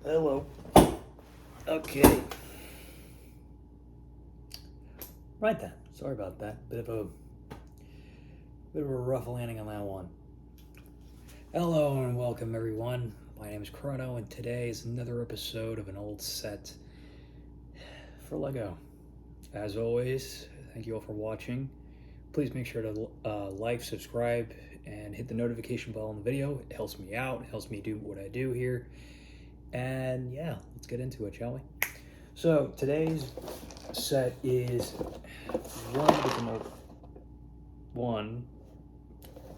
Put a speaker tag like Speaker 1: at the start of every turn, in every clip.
Speaker 1: Hello. Okay. Right then. Sorry about that. Bit of a rough landing on that one. Hello and welcome everyone. My name is Chrono and today is another episode of an old set for Lego. As always, thank you all for watching. Please make sure to like, subscribe, and hit the notification bell on the video. It helps me out, it helps me do what I do here. And yeah, let's get into it, shall we? So today's set is one.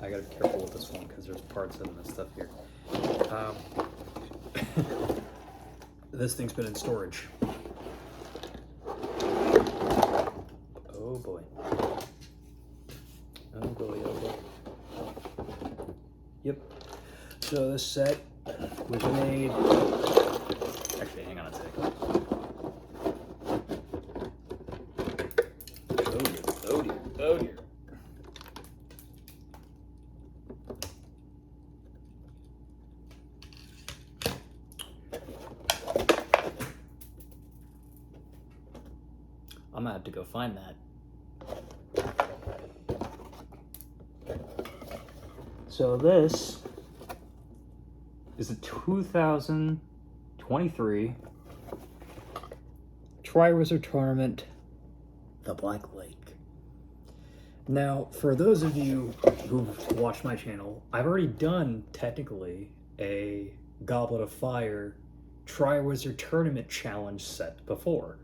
Speaker 1: I gotta be careful with this one because there's parts of it and stuff here. This thing's been in storage. Oh boy. Oh boy, oh boy. Yep. So this set was made. Actually, hang on a second. Oh dear, oh dear. I'm gonna have to go find that. So this is the 2023 Triwizard Tournament, the Black Lake. Now, for those of you who've watched my channel, I've already done, technically, a Goblet of Fire Triwizard Tournament challenge set before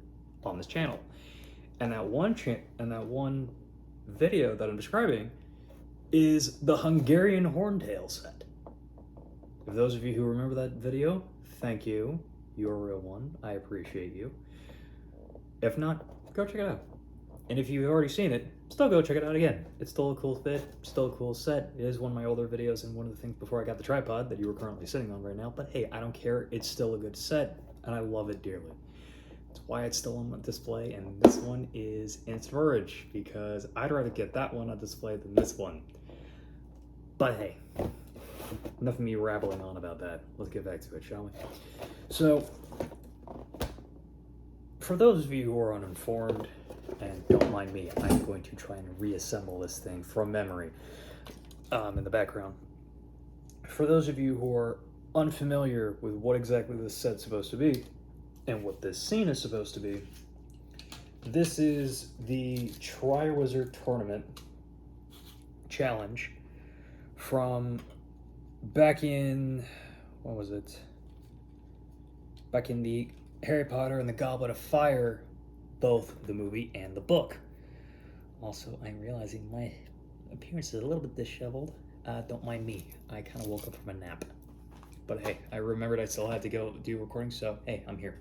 Speaker 1: on this channel. And that one video that I'm describing is the Hungarian Horntail set. For those of you who remember that video, thank you. You're a real one. I appreciate you. If not, go check it out. And if you've already seen it, still go check it out again. It's still a cool fit, still a cool set. It is one of my older videos and one of the things before I got the tripod that you were currently sitting on right now. But hey, I don't care. It's still a good set, and I love it dearly. That's why it's still on display, and this one is in storage, because I'd rather get that one on display than this one. But hey, enough of me rambling on about that. Let's get back to it, shall we? So, for those of you who are uninformed, and don't mind me, I'm going to try and reassemble this thing from memory in the background. For those of you who are unfamiliar with what exactly this set's supposed to be, and what this scene is supposed to be, this is the Triwizard Tournament challenge from back in, what was it? Back in the Harry Potter and the Goblet of Fire, both the movie and the book. Also, I'm realizing my appearance is a little bit disheveled. Don't mind me. I kind of woke up from a nap. But hey, I remembered I still had to go do recording, so hey, I'm here.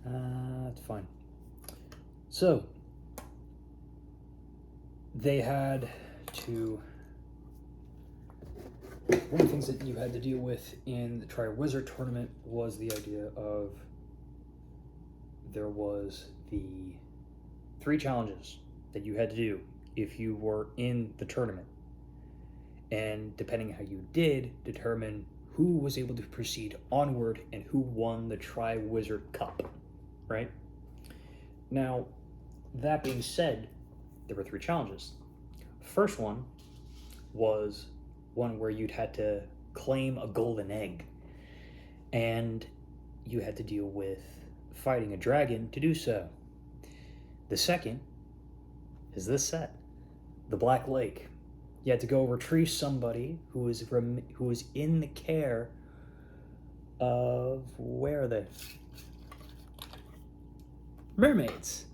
Speaker 1: That's fine. So, they had to... One of the things that you had to deal with in the Triwizard Tournament was the idea of there was the 3 challenges that you had to do if you were in the tournament. And depending how you did, determine who was able to proceed onward and who won the Triwizard Cup, right? Now, that being said, there were 3 challenges. First one was one where you'd had to claim a golden egg, and you had to deal with fighting a dragon to do so. The second is this set, the Black Lake. You had to go retrieve somebody who was in the care of, where are they? Mermaids.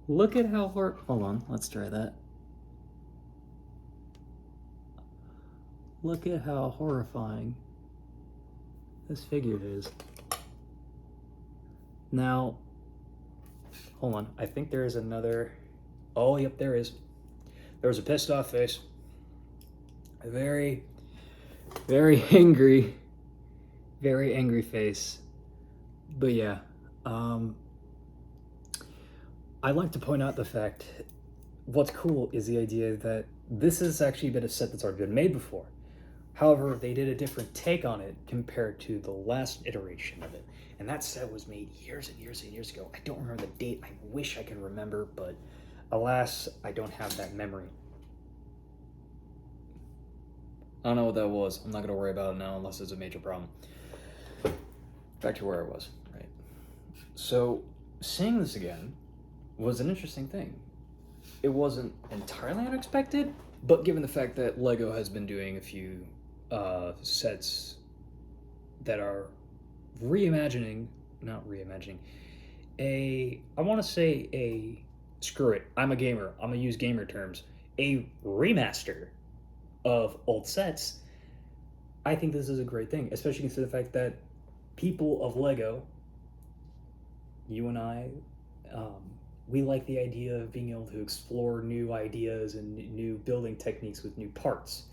Speaker 1: Look at how hold on, let's try that. Look at how horrifying this figure is. Now, hold on, I think there is another. Oh, yep, there is. There's a pissed off face. A very, very angry face. But yeah, I'd like to point out the fact, what's cool is the idea that this has actually been a set that's already been made before. However, they did a different take on it compared to the last iteration of it. And that set was made years and years and years ago. I don't remember the date. I wish I could remember, but alas, I don't have that memory. I don't know what that was. I'm not going to worry about it now unless it's a major problem. Back to where I was, right? So, seeing this again was an interesting thing. It wasn't entirely unexpected, but given the fact that Lego has been doing a few sets that are screw it, I'm a gamer, I'm gonna use gamer terms, a remaster of old sets. I think this is a great thing, especially considering the fact that people of Lego, you and I, we like the idea of being able to explore new ideas and new building techniques with new parts.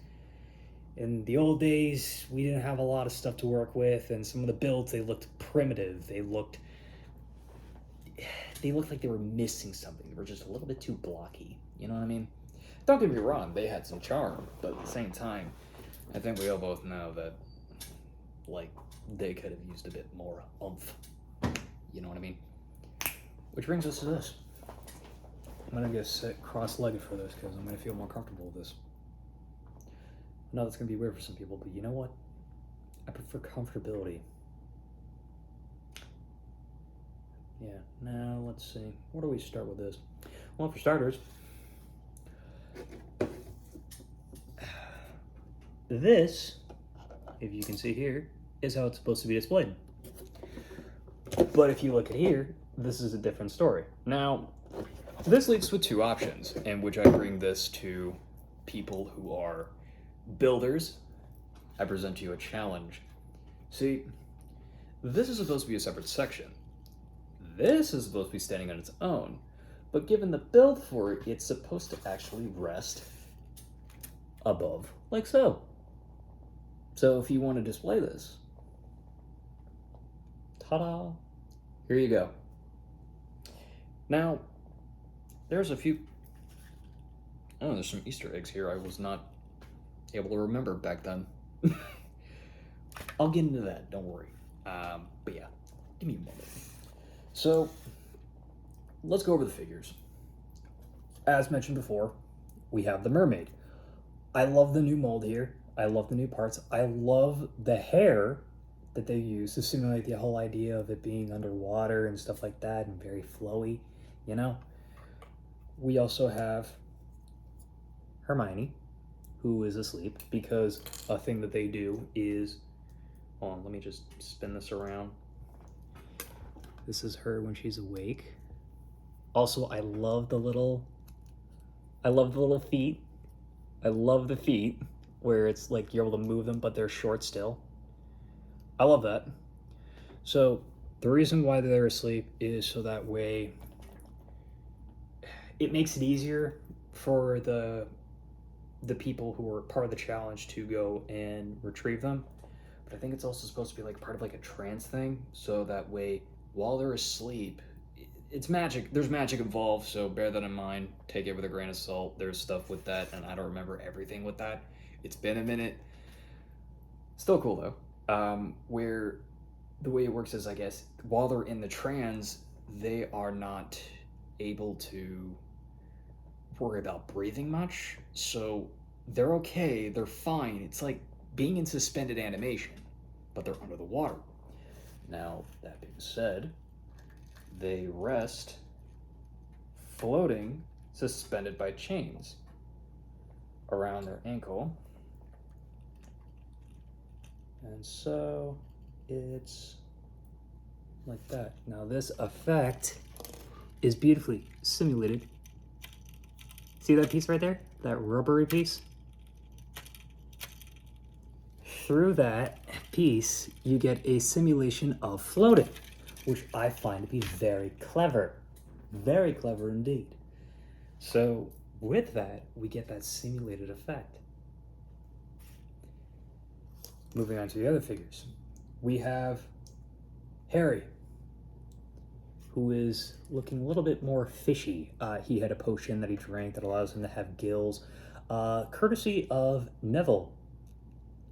Speaker 1: In the old days, we didn't have a lot of stuff to work with, and some of the builds, they looked primitive. They looked like they were missing something. They were just a little bit too blocky. You know what I mean? Don't get me wrong, they had some charm, but at the same time, I think we all both know that, like, they could have used a bit more oomph. You know what I mean? Which brings us to this. I'm gonna get sit cross-legged for this because I'm gonna feel more comfortable with this. I know that's gonna be weird for some people, but you know what? I prefer comfortability. Yeah, now let's see. Where do we start with this? Well, for starters, this, if you can see here, is how it's supposed to be displayed. But if you look at here, this is a different story. Now, this leads with two options, in which I bring this to people who are builders. I present to you a challenge. See, this is supposed to be a separate section. This is supposed to be standing on its own. But given the build for it, it's supposed to actually rest above, like so. So if you want to display this, ta-da, here you go. Now, there's a few, oh, there's some Easter eggs here I was not able to remember back then. I'll get into that, don't worry. But yeah, give me a moment. So, let's go over the figures. As mentioned before, we have the mermaid. I love the new mold here. I love the new parts. I love the hair that they use to simulate the whole idea of it being underwater and stuff like that and very flowy, you know? We also have Hermione, who is asleep, because a thing that they do is, hold on, let me just spin this around. This is her when she's awake. Also, I love the little feet. I love the feet where it's like you're able to move them, but they're short still. I love that. So the reason why they're asleep is so that way it makes it easier for the people who are part of the challenge to go and retrieve them. But I think it's also supposed to be like part of like a trance thing, so that way while they're asleep, it's magic. There's magic involved, so bear that in mind. Take it with a grain of salt. There's stuff with that, and I don't remember everything with that. It's been a minute. Still cool though. Where the way it works is, I guess, while they're in the trance, they are not able to worry about breathing much, so they're okay, they're fine. It's like being in suspended animation, but they're under the water. Now, that being said, they rest floating, suspended by chains around their ankle. And so it's like that. Now this effect is beautifully simulated. See that piece right there? That rubbery piece? Through that piece, you get a simulation of floating, which I find to be very clever. Very clever indeed. So with that, we get that simulated effect. Moving on to the other figures. We have Harry, who is looking a little bit more fishy. He had a potion that he drank that allows him to have gills, courtesy of Neville.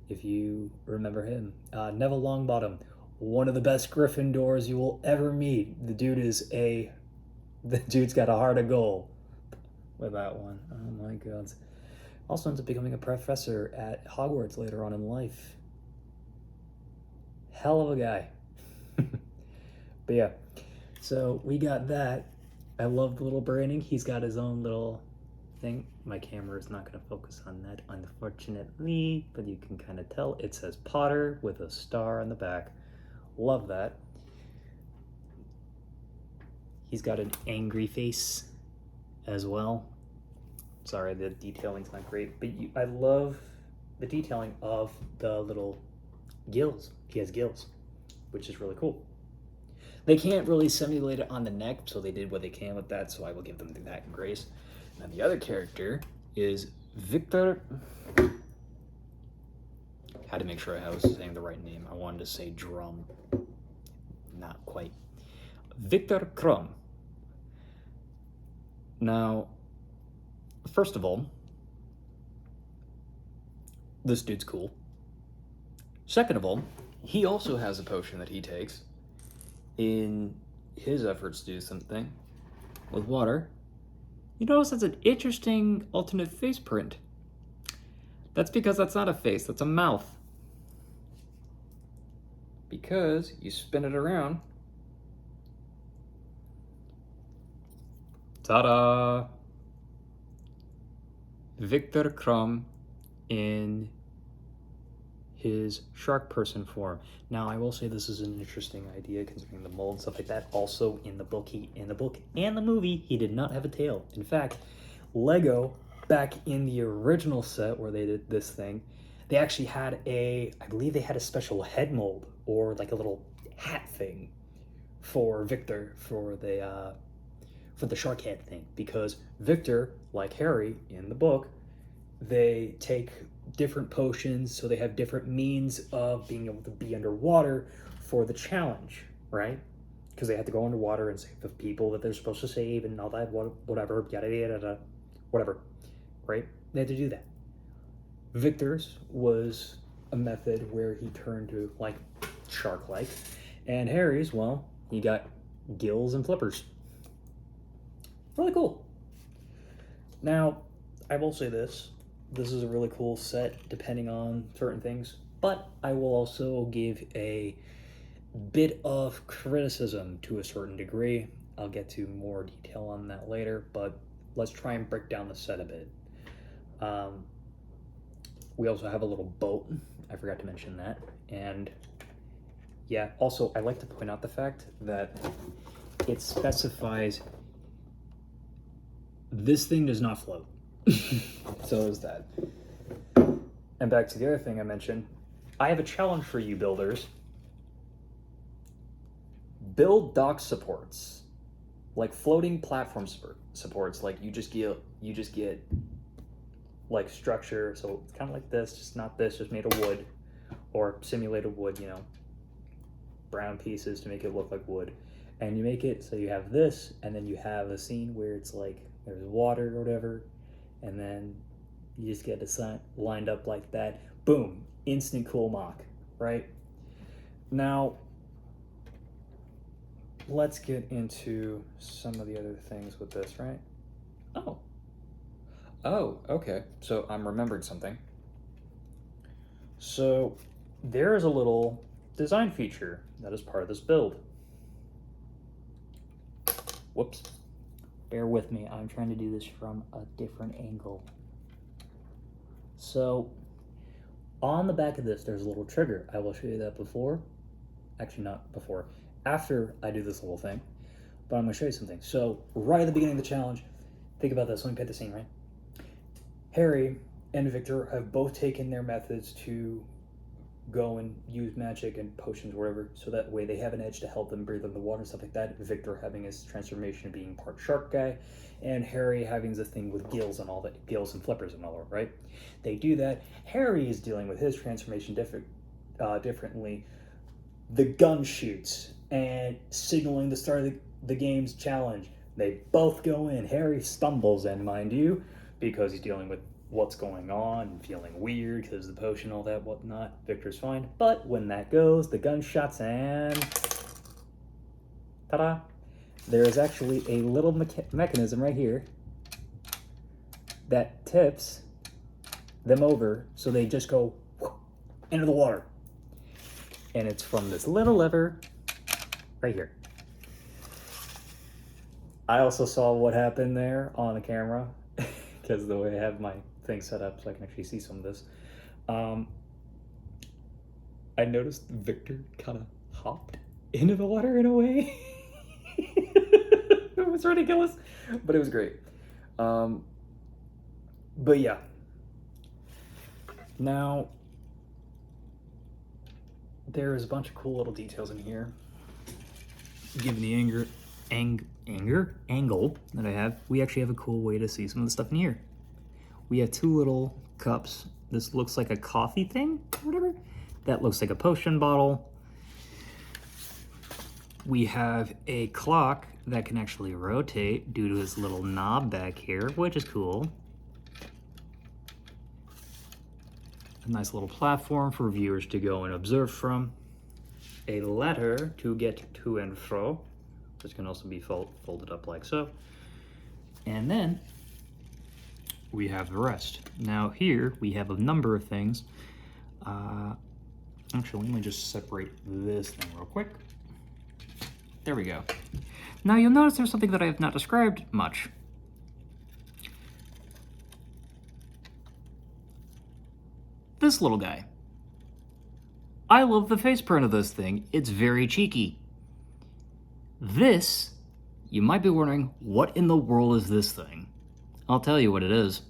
Speaker 1: if you remember him. Neville Longbottom, one of the best Gryffindors you will ever meet. The dude's got a heart of gold with that one. Oh my god. Also ends up becoming a professor at Hogwarts later on in life. Hell of a guy. But yeah, so we got that. I love the little branding. He's got his own little thing. My camera is not going to focus on that, unfortunately, but you can kind of tell. It says Potter with a star on the back. Love that. He's got an angry face as well. Sorry, the detailing's not great, but I love the detailing of the little gills. He has gills, which is really cool. They can't really simulate it on the neck, so they did what they can with that, so I will give them that grace. Now the other character is Victor. Had to make sure I was saying the right name. I wanted to say Drum. Not quite. Victor Krum. Now, first of all, this dude's cool. Second of all, he also has a potion that he takes in his efforts to do something with water. You notice that's an interesting alternate face print. That's because that's not a face, that's a mouth. Because you spin it around. Ta-da! Victor Krum in his shark person form. Now, I will say this is an interesting idea considering the mold and stuff like that. Also, in the book and the movie, he did not have a tail. In fact, Lego, back in the original set where they did this thing, they actually had I believe they had a special head mold or like a little hat thing for Victor for the shark head thing, because Victor, like Harry in the book, they take different potions, so they have different means of being able to be underwater for the challenge, right? Because they have to go underwater and save the people that they're supposed to save and all that, whatever, yada yada yada, whatever, right? They had to do that. Victor's was a method where he turned to like shark-like, and Harry's, well, he got gills and flippers. Really cool. Now, I will say this is a really cool set depending on certain things, but I will also give a bit of criticism to a certain degree. I'll get to more detail on that later, but let's try and break down the set a bit. We also have a little boat. I forgot to mention that. And yeah, also I like to point out the fact that it specifies this thing does not float. So is that. And back to the other thing I mentioned, I have a challenge for you builders. Build dock supports, like floating platform supports. Like you just get like structure. So it's kind of like this, just not this, just made of wood or simulated wood. You know, brown pieces to make it look like wood, and you make it so you have this, and then you have a scene where it's like there's water or whatever, and then you just get the sun lined up like that. Boom, instant cool mock, right? Now, let's get into some of the other things with this, right? Oh, okay. So I'm remembering something. So there is a little design feature that is part of this build. Whoops. Bear with me, I'm trying to do this from a different angle. So, on the back of this, there's a little trigger. I will show you that before. Actually, not before. After I do this little thing. But I'm going to show you something. So, right at the beginning of the challenge, think about this. Let me paint the scene, right? Harry and Victor have both taken their methods to go and use magic and potions or whatever, so that way they have an edge to help them breathe on the water and stuff like that. Victor having his transformation of being part shark guy, and Harry having this thing with gills and all that, gills and flippers and all that, right? They do that. Harry is dealing with his transformation differently. The gun shoots and signaling the start of the game's challenge. They both go in. Harry stumbles in, mind you, because he's dealing with what's going on and feeling weird because the potion, all that, whatnot. Victor's fine. But when that goes, the gunshots and ta-da! There is actually a little mechanism right here that tips them over so they just go into the water. And it's from this little lever right here. I also saw what happened there on the camera because the way I have my thing set up so I can actually see some of this. I noticed Victor kind of hopped into the water in a way. It was ridiculous, but it was great. But yeah. Now, there's a bunch of cool little details in here. Given the angle that I have, we actually have a cool way to see some of the stuff in here. We have two little cups. This looks like a coffee thing or whatever. That looks like a potion bottle. We have a clock that can actually rotate due to this little knob back here, which is cool. A nice little platform for viewers to go and observe from. A ladder to get to and fro. This can also be folded up like so. And then we have the rest. Now here we have a number of things. Actually, let me just separate this thing real quick. There we go. Now you'll notice there's something that I have not described much. This little guy. I love the face print of this thing. It's very cheeky. This, you might be wondering, what in the world is this thing? I'll tell you what it is.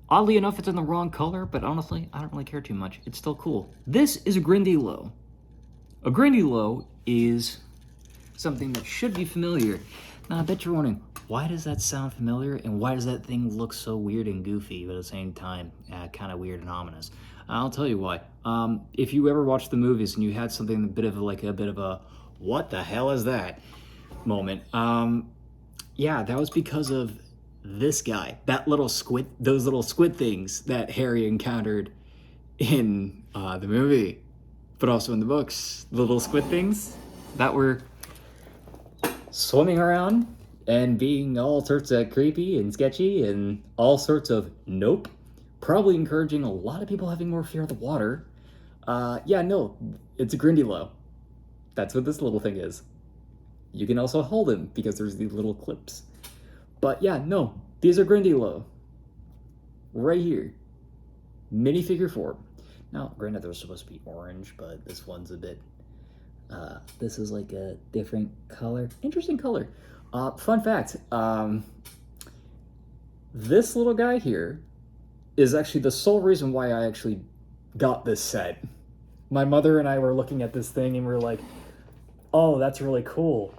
Speaker 1: Oddly enough, it's in the wrong color, but honestly, I don't really care too much. It's still cool. This is a Grindylow. A Grindylow is something that should be familiar. Now, I bet you're wondering, why does that sound familiar, and why does that thing look so weird and goofy, but at the same time, kind of weird and ominous? I'll tell you why. If you ever watched the movies and you had something a bit of a what the hell is that moment, yeah, that was because of this guy, that little squid, those little squid things that Harry encountered in the movie, but also in the books. The little squid things that were swimming around and being all sorts of creepy and sketchy and all sorts of nope, probably encouraging a lot of people having more fear of the water. Yeah, no, it's a Grindylow. That's what this little thing is. You can also hold him because there's these little clips. But yeah, no, these are Grindylow. Right here. Minifigure form. Now, granted, they're supposed to be orange, but this one's a bit, this is like a different color. Interesting color. Fun fact, this little guy here is actually the sole reason why I actually got this set. My mother and I were looking at this thing and we were like, oh, that's really cool.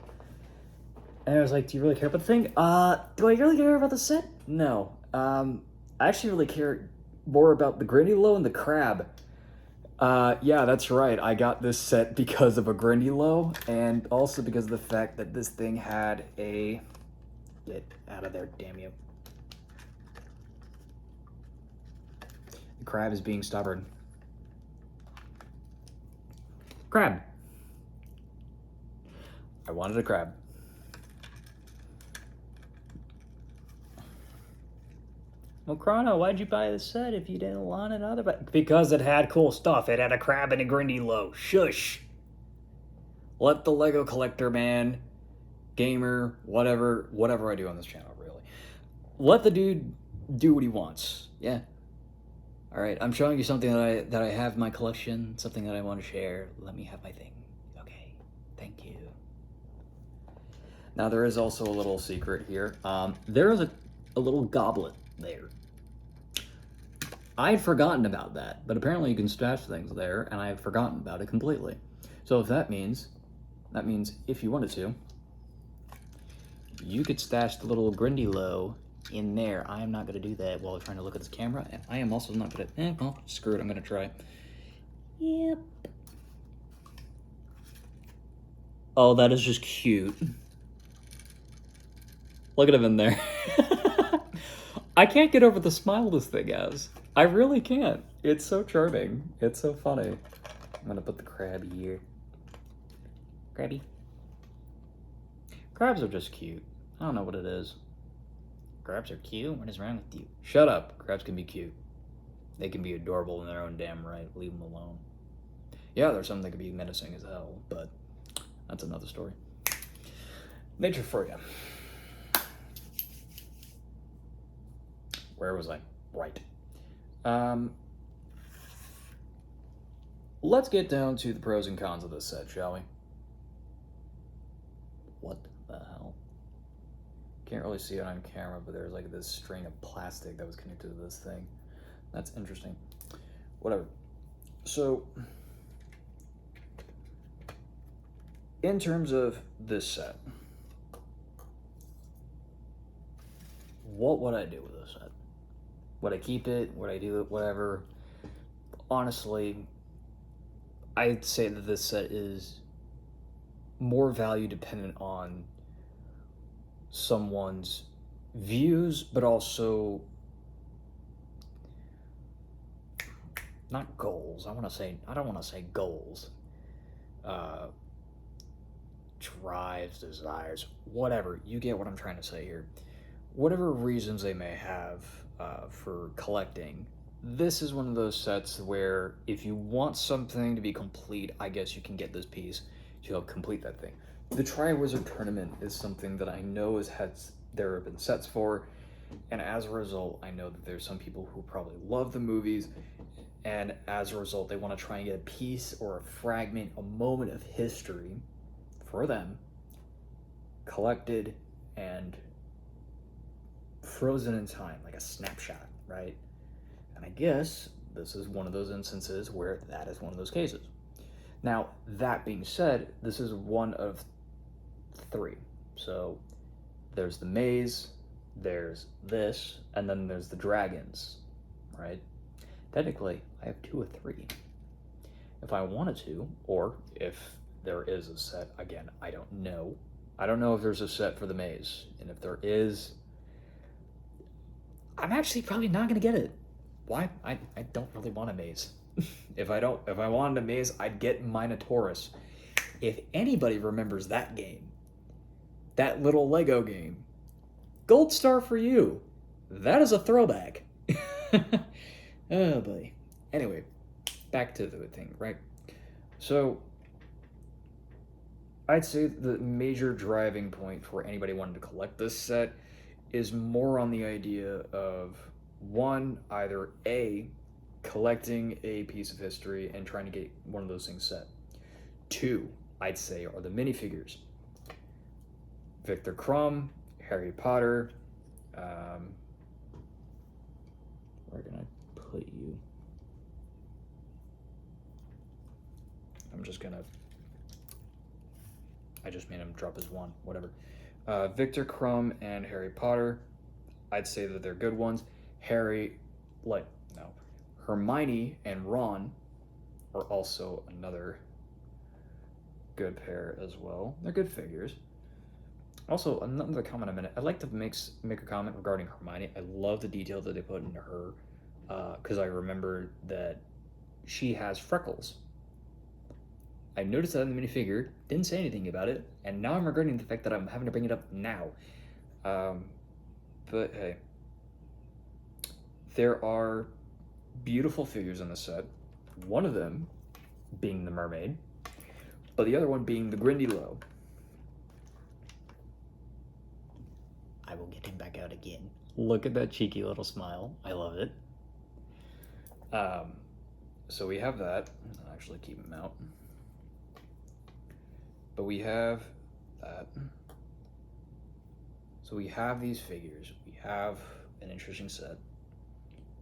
Speaker 1: And I was like, do you really care about the thing? Do I really care about the set? No. I actually really care more about the Grindylow and the crab. Yeah, that's right. I got this set because of a Grindylow, and also because of the fact that this thing had a... Get out of there, damn you. The crab is being stubborn. Crab. I wanted a crab. Well, Chrono, why'd you buy the set if you didn't want it other? Because it had cool stuff. It had a crab and a Grindylow. Shush. Let the Lego collector man, gamer, whatever I do on this channel, really. Let the dude do what he wants. Yeah. All right, I'm showing you something that I have in my collection, something that I want to share. Let me have my thing. Okay. Thank you. Now there is also a little secret here. There is a little goblet there. I had forgotten about that, but apparently you can stash things there, and I had forgotten about it completely. So if that means if you wanted to, you could stash the little Grindylow in there. I am not going to do that while trying to look at this camera, and I am also not going to, well, screw it, I'm going to try. Yep. Oh, that is just cute. Look at him in there. I can't get over the smile this thing has. I really can't. It's so charming. It's so funny. I'm gonna put the crab here. Crabby. Crabs are just cute. I don't know what it is. Crabs are cute? What is wrong with you? Shut up. Crabs can be cute. They can be adorable in their own damn right. Leave them alone. Yeah, there's some that can be menacing as hell, but that's another story. Nature for you. Where was I? Right. Let's get down to the pros and cons of this set, shall we? What the hell? Can't really see it on camera, but there's like this string of plastic that was connected to this thing. That's interesting. Whatever. So, in terms of this set, what would I do with this set? Would I keep it? Would I do it? Whatever. Honestly, I'd say that this set is more value dependent on someone's views, but also not goals. I don't want to say goals. Drives, desires, whatever. You get what I'm trying to say here. Whatever reasons they may have for collecting, this is one of those sets where if you want something to be complete, I guess you can get this piece to help complete that thing. The Triwizard Tournament is something that I know there have been sets for, and as a result, I know that there's some people who probably love the movies, and as a result, they want to try and get a piece or a fragment, a moment of history for them, collected and frozen in time, like a snapshot, right? And I guess this is one of those instances where that is one of those cases. Now, that being said, this is one of three. So there's the maze, there's this, and then there's the dragons, right? Technically, I have 2 of 3. If I wanted to, or if there is a set, again, I don't know. I don't know if there's a set for the maze, and if there is, I'm actually probably not gonna get it. Why? I don't really want a maze. If I wanted a maze, I'd get Minotaurus. If anybody remembers that game, that little Lego game, gold star for you. That is a throwback. Oh boy. Anyway, back to the thing, right? So, I'd say the major driving point for anybody wanting to collect this set is more on the idea of, one, either A, collecting a piece of history and trying to get one of those things set. 2, I'd say, are the minifigures. Victor Crumb, Harry Potter, where can I put you? I just made him drop his one, whatever. Victor Crumb and Harry Potter, I'd say that they're good ones. Hermione and Ron are also another good pair as well. They're good figures. Also, another comment a minute. I'd like to make a comment regarding Hermione. I love the detail that they put into her, because I remember that she has freckles. I noticed that in the minifigure, didn't say anything about it, and now I'm regretting the fact that I'm having to bring it up now. But hey, there are beautiful figures in the set. One of them being the mermaid, but the other one being the Grindylow. I will get him back out again. Look at that cheeky little smile. I love it. So we have that. I'll actually keep him out. But we have that. So we have these figures. We have an interesting set.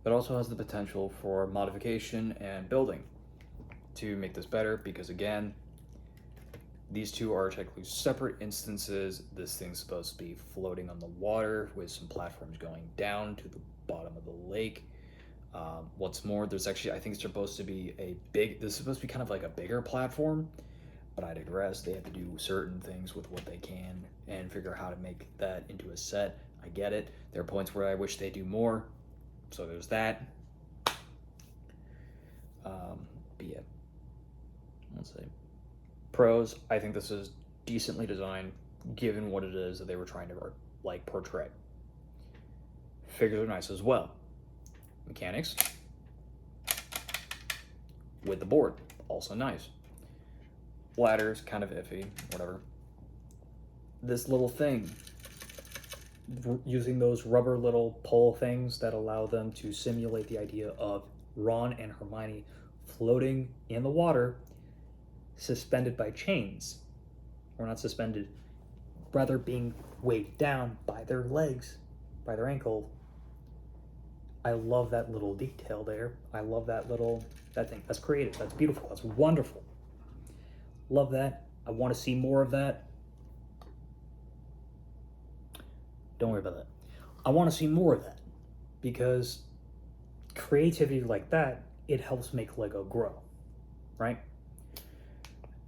Speaker 1: But also has the potential for modification and building to make this better, because again, these two are technically separate instances. This thing's supposed to be floating on the water with some platforms going down to the bottom of the lake. What's more, there's actually, I think it's supposed to be this is supposed to be kind of like a bigger platform, but I digress. They have to do certain things with what they can and figure out how to make that into a set. I get it. There are points where I wish they do more. So there's that. But yeah. Let's see. Pros, I think this is decently designed given what it is that they were trying to like portray. Figures are nice as well. Mechanics with the board, also nice. Ladders, kind of iffy, whatever. This little thing, using those rubber little pole things that allow them to simulate the idea of Ron and Hermione floating in the water, suspended by chains. Or not suspended, rather being weighed down by their legs, by their ankle. I love that little detail there. I love that thing. That's creative. That's beautiful. That's wonderful. Love that. I want to see more of that. Don't worry about that. I want to see more of that because creativity like that, it helps make Lego grow, right?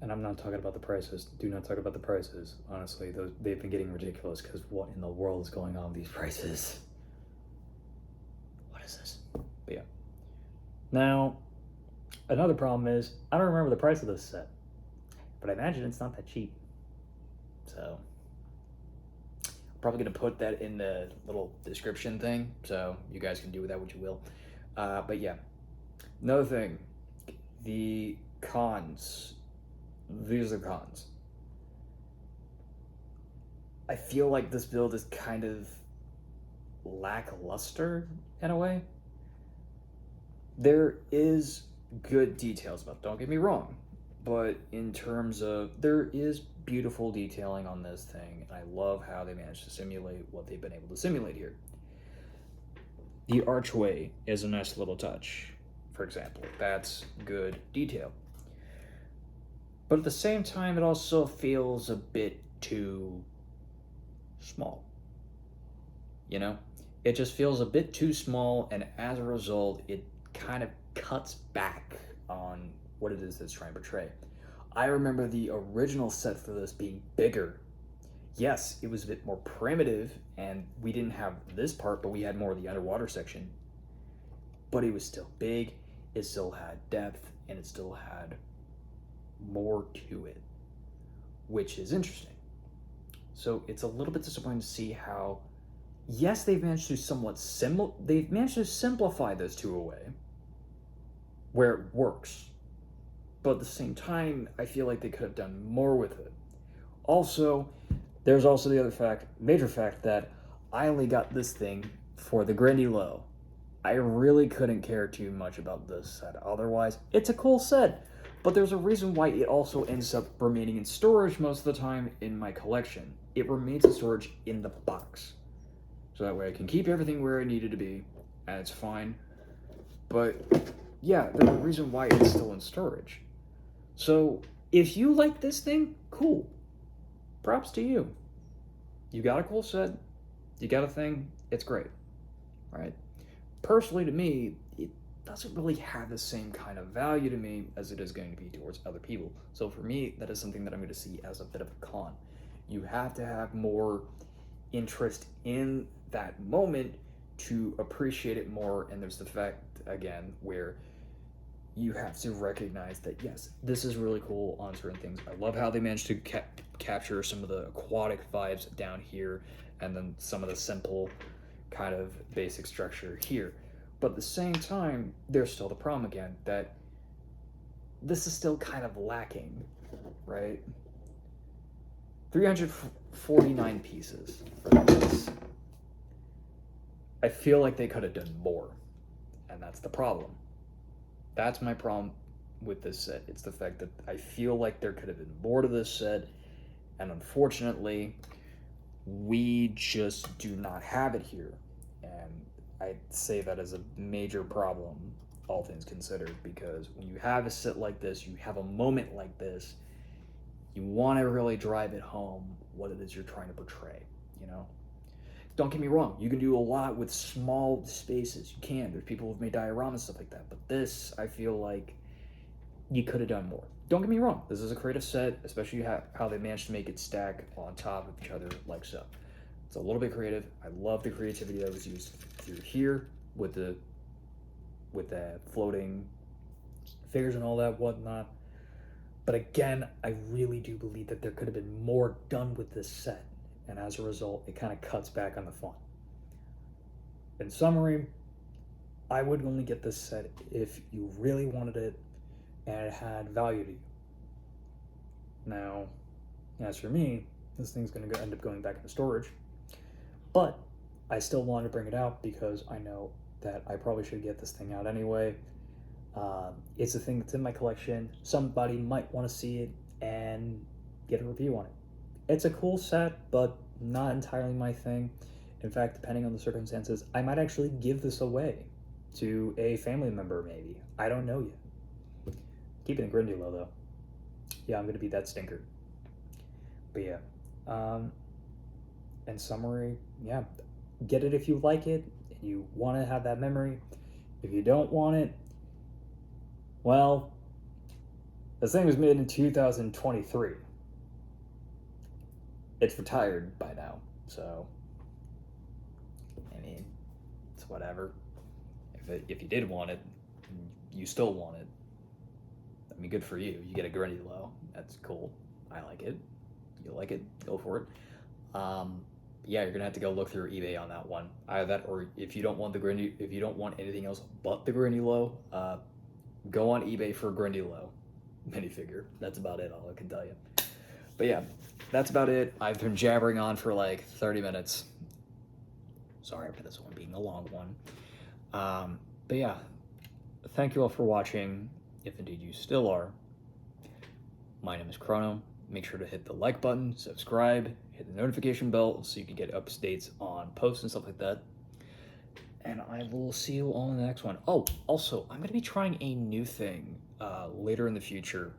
Speaker 1: And I'm not talking about the prices. Do not talk about the prices. Honestly, they've been getting ridiculous because what in the world is going on with these prices? What is this? But yeah. Now, another problem is I don't remember the price of this set, but I imagine it's not that cheap. So, I'm probably going to put that in the little description thing, so you guys can do with that what you will. But yeah. Another thing, the cons. These are the cons. I feel like this build is kind of lackluster in a way. There is good details about it, don't get me wrong, but in terms of, there is beautiful detailing on this thing, and I love how they managed to simulate what they've been able to simulate here. The archway is a nice little touch, for example. That's good detail. But at the same time, it also feels a bit too small. You know? It just feels a bit too small, and as a result, it kind of cuts back on what it is that's trying to portray. I remember the original set for this being bigger. Yes, it was a bit more primitive, and we didn't have this part, but we had more of the underwater section. But it was still big, it still had depth, and it still had more to it, which is interesting. So it's a little bit disappointing to see how, yes, they've managed to simplify this to a way where it works, but at the same time, I feel like they could have done more with it. Also, there's also the other major fact that I only got this thing for the Grindy Low. I really couldn't care too much about this set. Otherwise, it's a cool set. But there's a reason why it also ends up remaining in storage most of the time in my collection. It remains in storage in the box. So that way I can keep everything where it needed to be, and it's fine. But yeah, there's a reason why it's still in storage. So if you like this thing, cool. Props to you. You got a cool set, you got a thing, it's great, right? Personally, to me, it doesn't really have the same kind of value to me as it is going to be towards other people. So for me, that is something that I'm going to see as a bit of a con. You have to have more interest in that moment to appreciate it more, and there's the fact, again, where you have to recognize that, yes, this is really cool on certain things. I love how they managed to capture some of the aquatic vibes down here, and then some of the simple kind of basic structure here. But at the same time, there's still the problem again, that this is still kind of lacking, right? 349 pieces for this. I feel like they could have done more, and that's the problem. That's my problem with this set. It's the fact that I feel like there could have been more to this set, and unfortunately, we just do not have it here. And I'd say that as a major problem, all things considered, because when you have a set like this, you have a moment like this, you want to really drive it home what it is you're trying to portray, you know? Don't get me wrong, you can do a lot with small spaces. You can. There's people who've made dioramas and stuff like that. But this, I feel like you could have done more. Don't get me wrong, this is a creative set, especially how they managed to make it stack on top of each other like so. It's a little bit creative. I love the creativity that was used through here with the floating figures and all that whatnot. But again, I really do believe that there could have been more done with this set, and as a result, it kind of cuts back on the fun. In summary, I would only get this set if you really wanted it and it had value to you. Now, as for me, this thing's going to end up going back into storage, but I still want to bring it out because I know that I probably should get this thing out anyway. It's a thing that's in my collection. Somebody might want to see it and get a review on it. It's a cool set, but not entirely my thing. In fact, depending on the circumstances, I might actually give this away to a family member, maybe. I don't know yet. Keeping it Grindy low, though. Yeah, I'm going to be that stinker. But yeah. In summary, yeah. Get it if you like it, and you want to have that memory. If you don't want it, well, this thing was made in 2023. It's retired by now, so I mean, it's whatever. If you did want it, you still want it. I mean, good for you. You get a Grindy low. That's cool. I like it. You like it? Go for it. Yeah, you're gonna have to go look through eBay on that one. Either that, or if you don't want the Grindy, if you don't want anything else but the Grindy low, go on eBay for a Grindy low minifigure. That's about it. All I can tell you. But yeah, that's about it. I've been jabbering on for like 30 minutes. Sorry for this one being a long one. But yeah, thank you all for watching, if indeed you still are. My name is Chrono. Make sure to hit the like button, subscribe, hit the notification bell so you can get updates on posts and stuff like that. And I will see you all in the next one. Oh, also, I'm going to be trying a new thing later in the future.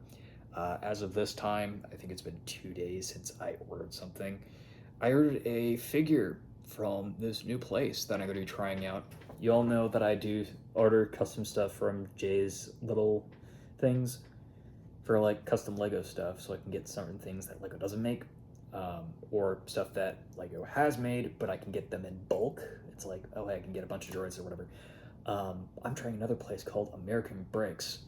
Speaker 1: As of this time, I think it's been 2 days since I ordered something. I ordered a figure from this new place that I'm going to be trying out. You all know that I do order custom stuff from Jay's little things for like custom Lego stuff, so I can get certain things that Lego doesn't make, or stuff that Lego has made, but I can get them in bulk. It's like, oh, hey, I can get a bunch of droids or whatever. I'm trying another place called American Bricks,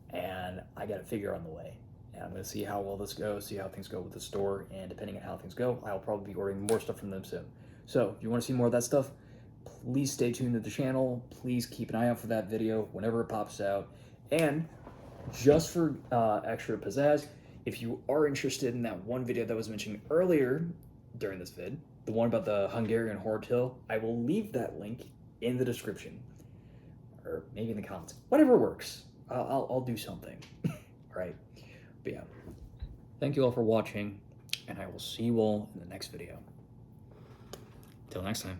Speaker 1: and I got a figure on the way. And I'm going to see how well this goes, see how things go with the store, and depending on how things go, I'll probably be ordering more stuff from them soon. So if you want to see more of that stuff, please stay tuned to the channel. Please keep an eye out for that video whenever it pops out. And just for extra pizzazz, if you are interested in that one video that was mentioned earlier during this vid, the one about the Hungarian Horntail, I will leave that link in the description, or maybe in the comments. Whatever works. I'll do something. All right. But yeah, thank you all for watching, and I will see you all in the next video. Till next time.